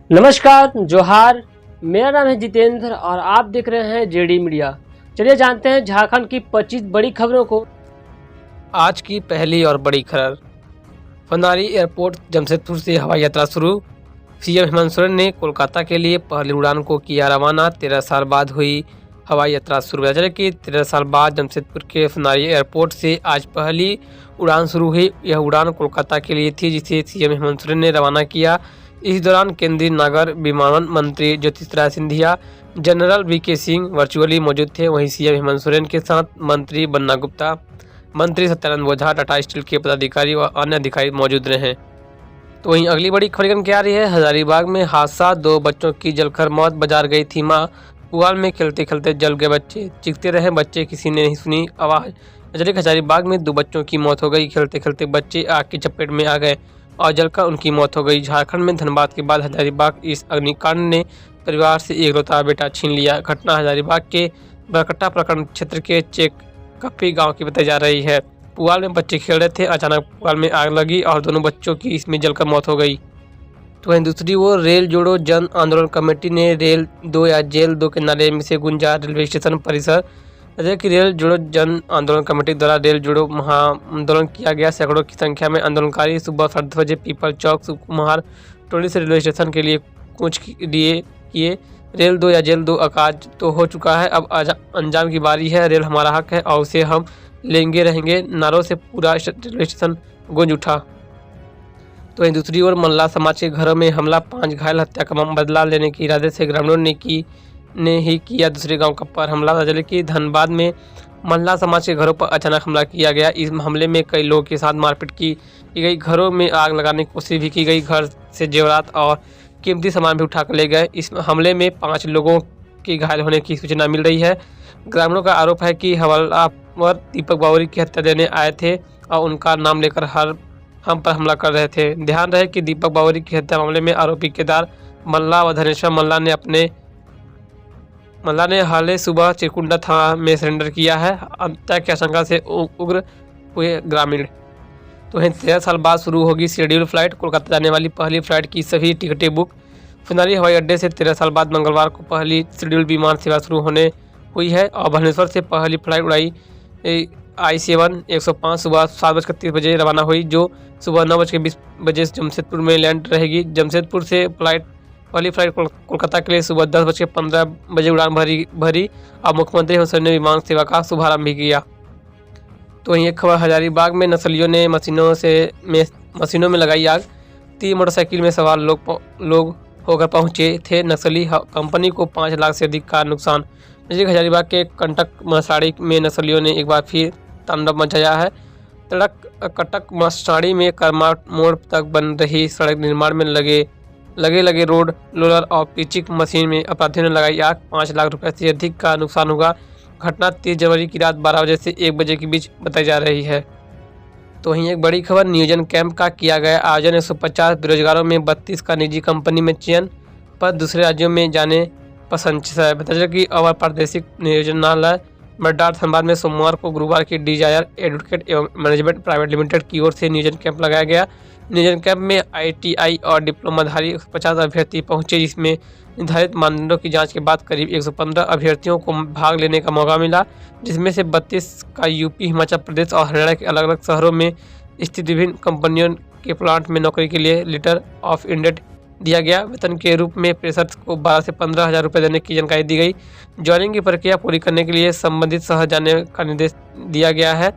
नमस्कार, जोहार। मेरा नाम है जितेंद्र और आप देख रहे हैं जेडी मीडिया। चलिए जानते हैं झारखंड की 25 बड़ी खबरों को। आज की पहली और बड़ी खबर, फनारी एयरपोर्ट जमशेदपुर से हवाई यात्रा शुरू। सीएम हेमंत सोरेन ने कोलकाता के लिए पहली उड़ान को किया रवाना। 13 साल बाद हुई हवाई यात्रा शुरू। वजह कि 13 साल बाद जमशेदपुर के फनारी एयरपोर्ट से आज पहली उड़ान शुरू हुई। यह उड़ान कोलकाता के लिए थी, जिसे सीएम हेमंत सोरेन ने रवाना किया। इस दौरान केंद्रीय नागर विमानन मंत्री Jyotiraditya Scindia, general VK Singh virtually मौजूद थे। वहीं सीएम हेमंत सोरेन के साथ मंत्री बन्ना गुप्ता, मंत्री सत्यानंद ओझा, टाटा स्टील के पदाधिकारी व अन्य अधिकारी मौजूद रहे। तो वहीं अगली बड़ी खबर क्या आ रही है, हजारीबाग में हादसा, 2 बच्चों की जलकर मौत, बाजार गई थी मां। पुआल में खेलते खेलते जल गए बच्चे, चीखते रहे बच्चे, किसी ने नहीं सुनी आवाज़। हजारीबाग में 2 बच्चों की मौत हो गई। खेलते खेलते बच्चे आग की चपेट में आ गए और जलकर उनकी मौत हो गई। झारखंड में धनबाद के बाद हजारीबाग इस अग्निकांड ने परिवार से एकलौता बेटा छीन लिया। घटना हजारीबाग के बरकट्टा प्रखंड क्षेत्र के चेककप्पी गांव की बताई जा रही है। पुआल में बच्चे खेल रहे थे, अचानक पुआल में आग लगी और दोनों बच्चों की इसमें जलकर मौत हो गई। तो वहीं दूसरी ओर रेल जोड़ो जन आंदोलन कमेटी ने रेल 2 या जेल 2 के नारे में से गुंजा रेलवे स्टेशन परिसर। जैसे कि रेल जोड़ो जन आंदोलन कमेटी द्वारा रेल जोड़ो महा आंदोलन किया गया। सैकड़ों की संख्या में आंदोलनकारी सुबह 10:30 बजे पीपल चौक सुकुमार टोली से रेलवे स्टेशन के लिए कूच किए। रेल 2 या जेल 2 अकाज तो हो चुका है, अब अंजाम की बारी है। रेल हमारा हक है और उसे हम लेंगे रहेंगे नारों से पूरा रेलवे स्टेशन गूंज उठा। तो वहीं दूसरी ओर मल्ला समाज के घरों में हमला, 5 घायल, हत्या का बदला लेने के इरादे से ग्रामीणों ने ही किया दूसरे गांव पर हमला। जिले की धनबाद में मल्ला समाज के घरों पर अचानक हमला किया गया। इस हमले में कई लोगों के साथ मारपीट की गई, घरों में आग लगाने की कोशिश भी की गई, घर से जेवरात और कीमती सामान भी उठाकर ले गए। इस हमले में 5 लोगों के घायल होने की सूचना मिल रही है। ग्रामीणों का आरोप है कि हमलावर दीपक बावरी की हत्या देने आए थे और उनका नाम लेकर हम पर हमला कर रहे थे। ध्यान रहे कि दीपक बावरी की हत्या मामले में आरोपी केदार मल्ला व धनेश्वर मल्ला ने हाल सुबह चिरकुंडा थाना में सरेंडर किया है। हत्या की आशंका से उग्र हुए ग्रामीण। तो 13 साल बाद शुरू होगी शेड्यूल फ्लाइट। कोलकाता जाने वाली पहली फ्लाइट की सभी टिकटें बुक। फनारी हवाई अड्डे से 13 साल बाद मंगलवार को पहली शेड्यूल विमान सेवा शुरू होने हुई है और भुवनेश्वर से पहली फ्लाइट उड़ाई I-7 105 सुबह 7:31 बजे रवाना हुई, जो सुबह 9:20 बजे जमशेदपुर में लैंड रहेगी। जमशेदपुर से पहली फ्लाइट कोलकाता के लिए सुबह 10:15 बजे उड़ान भरी और मुख्यमंत्री हेमंत सोरेन ने विमान सेवा का शुभारंभ भी किया। तो वहीं एक खबर, हजारीबाग में नक्सलियों ने मशीनों में लगाई आग। 3 मोटरसाइकिल में सवार लोग होकर पहुंचे थे नक्सली। कंपनी को 5 लाख से अधिक का नुकसान। हजारीबाग के कंटक मसाड़ी में नक्सलियों ने एक बार फिर तांडव मचाया है। कटक मसाड़ी में करमा मोड़ तक बन रही सड़क निर्माण में लगे रोड रोलर और पिचिंग मशीन में अपराधियों ने लगाई आग। 5 लाख रुपए से अधिक का नुकसान होगा। घटना 30 जनवरी की रात 12 बजे से 1 बजे के बीच बताई जा रही है। तो वहीं एक बड़ी खबर, नियोजन कैंप का किया गया आयोजन। 150 बेरोजगारों में 32 का निजी कंपनी में चयन पर दूसरे राज्यों में जाने पसंद है। बता चले कि अवर प्रादेशिक नियोजनालय मड्डार धनबाद में सोमवार को गुरुवार की डिजायर एडवोकेट एवं मैनेजमेंट प्राइवेट लिमिटेड की ओर से नियोजन कैंप लगाया गया। नियोजन कैंप में ITI और डिप्लोमाधारी 150 अभ्यर्थी पहुंचे, जिसमें निर्धारित मानदंडों की जांच के बाद करीब 115 अभ्यर्थियों को भाग लेने का मौका मिला, जिसमें से 32 का यूपी, हिमाचल प्रदेश और हरियाणा के अलग अलग शहरों में स्थित विभिन्न कंपनियों के प्लांट में नौकरी के लिए लेटर ऑफ इंडेंट दिया गया। वेतन के रूप में प्रेषक को 12 से 15 हज़ार रुपये देने की जानकारी दी गई। ज्वाइनिंग की प्रक्रिया पूरी करने के लिए संबंधित शहर जाने का निर्देश दिया गया है।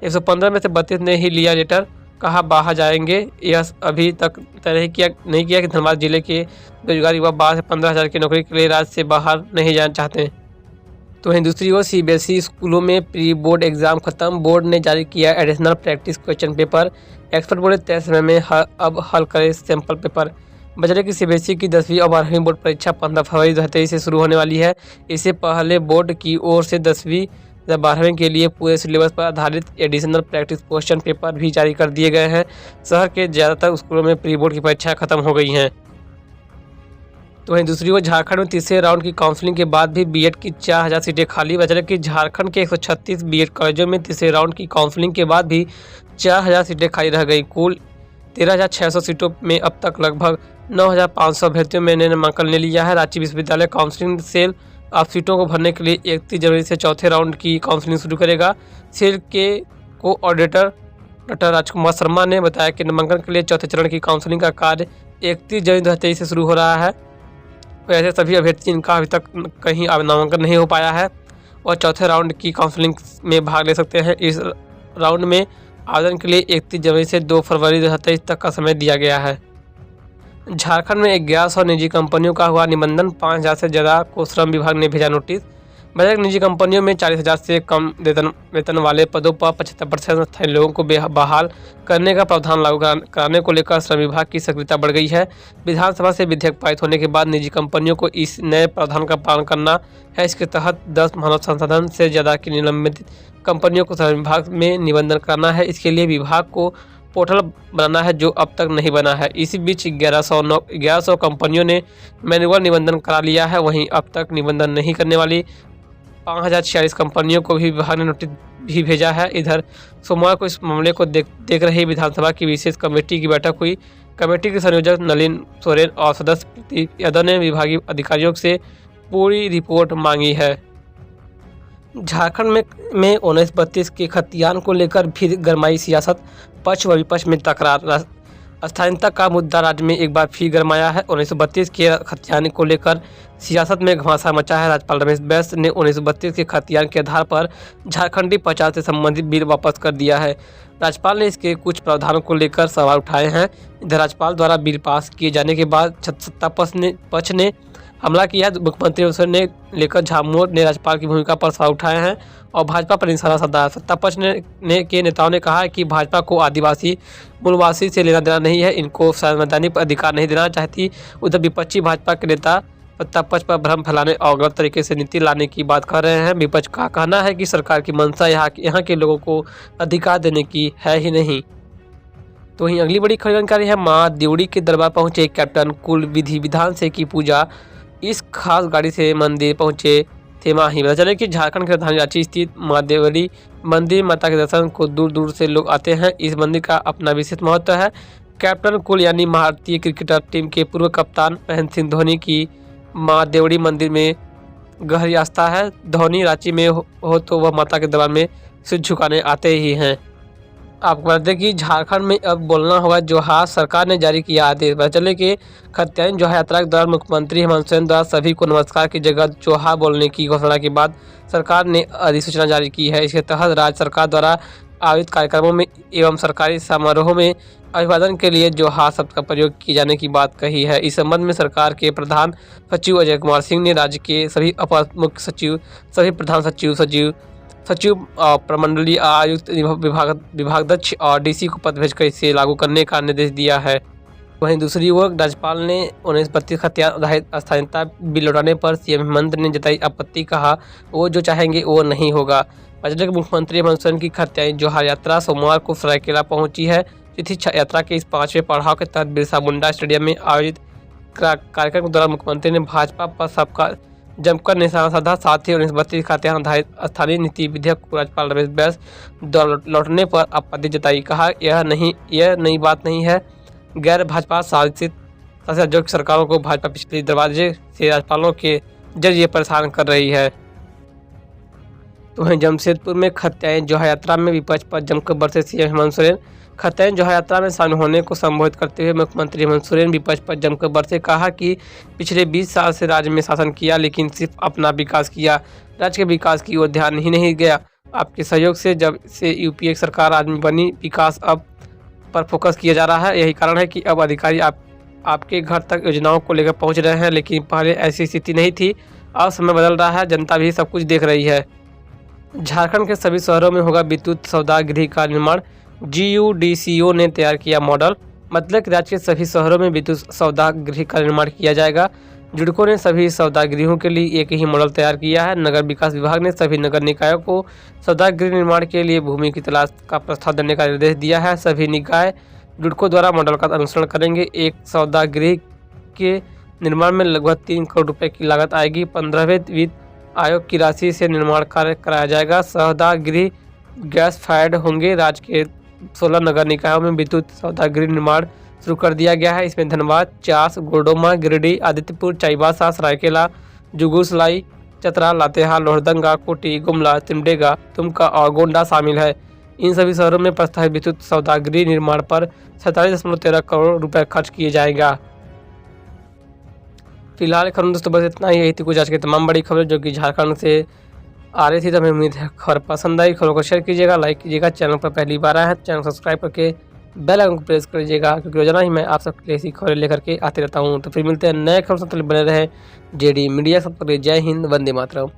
115 में से 32 ने ही लिया लेटर, कहा बाहर जाएंगे। यह अभी तक तय नहीं किया कि धनबाद जिले के बेरोजगार युवा 12 से 15 हज़ार की नौकरी के लिए राज्य से बाहर नहीं जाना चाहते हैं। तो वहीं दूसरी ओर CBSE स्कूलों में प्री बोर्ड एग्जाम खत्म। बोर्ड ने जारी किया additional practice question paper. Expert board तय समय में अब हल करे सैंपल पेपर। बजट की CBSE की 10वीं और 12वीं बोर्ड परीक्षा 15 फरवरी 2023 से शुरू होने वाली है। इससे पहले बोर्ड की ओर से 10वीं या 12वीं के लिए पूरे सिलेबस पर आधारित एडिशनल प्रैक्टिस क्वेश्चन पेपर भी जारी कर दिए गए हैं। शहर के ज़्यादातर स्कूलों में प्री बोर्ड की परीक्षा खत्म हो गई हैं। तो वहीं दूसरी ओर झारखंड में तीसरे राउंड की काउंसलिंग के बाद भी बीएड की 4000 सीटें खाली। बचा कि झारखंड के 136 बीएड कॉलेजों में तीसरे राउंड की काउंसलिंग के बाद भी 4000 सीटें खाली रह गई। कुल 13,600 सीटों में अब तक लगभग 9,500 अभ्यर्थियों में ने नामांकन ले लिया है। रांची विश्वविद्यालय काउंसलिंग सेल अब सीटों को भरने के लिए 31 जनवरी से चौथे राउंड की काउंसलिंग शुरू करेगा। सेल के कोऑर्डिनेटर डॉक्टर राजकुमार शर्मा ने बताया कि नामांकन के लिए चौथे चरण की काउंसलिंग का कार्य 31 जनवरी 2023 से शुरू हो रहा है। वैसे सभी अभ्यर्थी जिनका अभी तक कहीं नामांकन नहीं हो पाया है और चौथे राउंड की काउंसलिंग में भाग ले सकते हैं। इस राउंड में आवेदन के लिए 31 जनवरी से 2 फरवरी 2023 तक का समय दिया गया है। झारखंड में 1100 निजी कंपनियों का हुआ निबंधन, 5,000 से ज़्यादा को श्रम विभाग ने भेजा नोटिस। बजट निजी कंपनियों में 40,000 से कम वेतन वाले पदों पर 75% स्थायी लोगों को बहाल करने का प्रावधान लागू कराने को लेकर श्रम विभाग की सक्रियता बढ़ गई है। विधानसभा से विधेयक पारित होने के बाद निजी कंपनियों को इस नए प्रावधान का पालन करना है। इसके तहत 10 मानव संसाधन से ज़्यादा की निलंबित कंपनियों को श्रम विभाग में निबंधन कराना है। इसके लिए विभाग को पोर्टल बनाना है जो अब तक नहीं बना है। इसी बीच 1100 कंपनियों ने मैनुअल निबंधन करा लिया है। वहीं अब तक निबंधन नहीं करने वाली 5,046 कंपनियों को भी विभाग ने नोटिस भी भेजा है। इधर सोमवार को इस मामले को देख रही विधानसभा की विशेष कमेटी की बैठक हुई। कमेटी के संयोजक नलिन सोरेन और सदस्य प्रदीप यादव ने विभागीय अधिकारियों से पूरी रिपोर्ट मांगी है। झारखंड में 1932 के खतियान को लेकर फिर गरमाई सियासत, पक्ष व विपक्ष में तकरार। स्थानीयता का मुद्दा राज्य में एक बार फिर गरमाया है। 1932 के खतियान को लेकर सियासत में घमासान मचा है। राज्यपाल रमेश बैस ने 1932 के खतियान के आधार पर झारखंडी पचास से संबंधित बिल वापस कर दिया है। राज्यपाल ने इसके कुछ प्रावधानों को लेकर सवाल उठाए हैं। इधर राज्यपाल द्वारा बिल पास किए जाने के बाद सत्ता पक्ष ने हमला किया। मुख्यमंत्री ने लेकर झामुमो ने राज्यपाल की भूमिका पर सवाल उठाए हैं और भाजपा पर निशाना साधा है। सत्ता पक्ष के नेताओं ने कहा है कि भाजपा को आदिवासी मूलवासी से लेना देना नहीं है, इनको संवैधानिक अधिकार नहीं देना चाहती। उधर विपक्षी भाजपा के नेता सत्ता पक्ष पर भ्रम फैलाने और गलत तरीके से नीति लाने की बात कर रहे हैं। विपक्ष का कहना है कि सरकार की मंशा यहाँ के लोगों को अधिकार देने की है ही नहीं। तो वहीं अगली बड़ी खबर जानकारी है, मां देवड़ी के दरबार पहुंचे कैप्टन, कुल विधि विधान से की पूजा। इस खास गाड़ी से मंदिर पहुंचे थे माही। पता चले कि झारखंड के राजधानी रांची स्थित मां देवड़ी मंदिर माता के दर्शन को दूर दूर से लोग आते हैं। इस मंदिर का अपना विशेष महत्व है। कैप्टन कुल यानी भारतीय क्रिकेटर टीम के पूर्व कप्तान महेंद्र सिंह धोनी की मां देवड़ी मंदिर में गहरी आस्था है। धोनी रांची में हो तो वह माता के दरबार में सिर झुकाने आते ही हैं। आपको बता दें कि झारखंड में अब बोलना होगा जोहार, सरकार ने जारी किया आदेश। पता चले कि खतियान जोहार यात्रा के दौरान मुख्यमंत्री हेमंत सोरेन द्वारा सभी को नमस्कार की जगह जोहार बोलने की घोषणा के बाद सरकार ने अधिसूचना जारी की है। इसके तहत राज्य सरकार द्वारा आयोजित कार्यक्रमों में एवं सरकारी समारोहों में अभिवादन के लिए जोहार शब्द का प्रयोग किए जाने की बात कही है। इस संबंध में सरकार के प्रधान सचिव अजय कुमार सिंह ने राज्य के सभी अपर मुख्य सचिव, सभी प्रधान सचिव प्रमंडलीय आयुक्त, विभागाध्यक्ष और डीसी को पत्र भेजकर इसे लागू करने का निर्देश दिया है। वहीं दूसरी ओर राज्यपाल ने 1932 खतियान आधारित स्थानीयता बिल लौटाने पर सीएम हेमंत ने जताई आपत्ति, कहा वो जो चाहेंगे वो नहीं होगा। बजट के मुख्यमंत्री हेमंत सोरेन की खतियान जोहार यात्रा सोमवार को सरायकेला पहुंची है। तिथि यात्रा के इस 5वें पड़ाव के तहत बिरसा मुंडा स्टेडियम में आयोजित कार्यक्रम के दौरान मुख्यमंत्री ने भाजपा पर सबका जमकर निशाना साधा। साथ ही 1932 खतियान आधारित स्थानीय नीति विधेयक को राज्यपाल रमेश बैस लौटने पर आपत्ति जताई, कहा यह नई बात नहीं है। गैर भाजपा शासित सरकारों को भाजपा पिछले दरवाजे से राज्यपालों के जरिए परेशान कर रही है। तो वहीं जमशेदपुर में खतियान जोहार यात्रा में विपक्ष पर जमकर बरसे सीएम हेमंत सोरेन। खतियान जोहार यात्रा में शामिल होने को संबोधित करते हुए मुख्यमंत्री हेमंत सोरेन विपक्ष पर जमकर बरसे, कहा कि पिछले 20 साल से राज्य में शासन किया लेकिन सिर्फ अपना विकास किया, राज्य के विकास की ओर ध्यान ही नहीं गया। आपके सहयोग से जब से यूपीए सरकार आज में बनी, विकास अब पर फोकस किया जा रहा है। यही कारण है कि अब अधिकारी आपके घर तक योजनाओं को लेकर पहुँच रहे हैं, लेकिन पहले ऐसी स्थिति नहीं थी। अब समय बदल रहा है, जनता भी सब कुछ देख रही है। झारखंड के सभी शहरों में होगा विद्युत सौदा गृह का निर्माण। GUDCO ने तैयार किया मॉडल, मतलब कि राज्य के सभी शहरों में विद्युत सौदा गृह का निर्माण किया जाएगा। जुडको ने सभी सौदा गृहों के लिए एक ही मॉडल तैयार किया है। नगर विकास विभाग ने सभी नगर निकायों को सौदा गृह निर्माण के लिए भूमि की तलाश का प्रस्ताव देने का निर्देश दिया है। सभी निकाय जुडको द्वारा मॉडल का अनुसरण करेंगे। एक सौदा गृह के निर्माण में लगभग 3 करोड़ रुपए की लागत आएगी। 15वें वित्त आयोग की राशि से निर्माण कार्य कराया जाएगा। सौदा गृह गैस फायर्ड होंगे। राज्य के 16 नगर निकायों में विद्युत सौदागृह निर्माण शुरू कर दिया गया है। इसमें धनबाद, चास, गोडोमा, गिरिडीह, आदित्यपुर, चाईबासा, सरायकेला, जुगूसलाई, चतरा, लातेहार, लोहरदंगा, कोटी, गुमला, सिमडेगा, दुमका और गोंडा शामिल है। इन सभी शहरों में प्रस्तावित विद्युत सौदागृह निर्माण पर 47.13 करोड़ रुपए खर्च किए जाएगा। फिलहाल खबर दोस्तों बस इतना ही। यही थी कुछ आज की तमाम बड़ी खबरें जो कि झारखंड से आ रही थी। तो हमें उम्मीद है खबर पसंद आई। खबरों को शेयर कीजिएगा, लाइक कीजिएगा। चैनल पर पहली बार आया है तो चैनल सब्सक्राइब करके बेल आइकन को प्रेस करिएगा, क्योंकि रोजाना ही मैं आप सबके लिए ऐसी खबरें लेकर के आते रहता हूँ। तो फिर मिलते हैं नए खबर से, बने रहे जेडी मीडिया। सब जय हिंद, वंदे मातरम।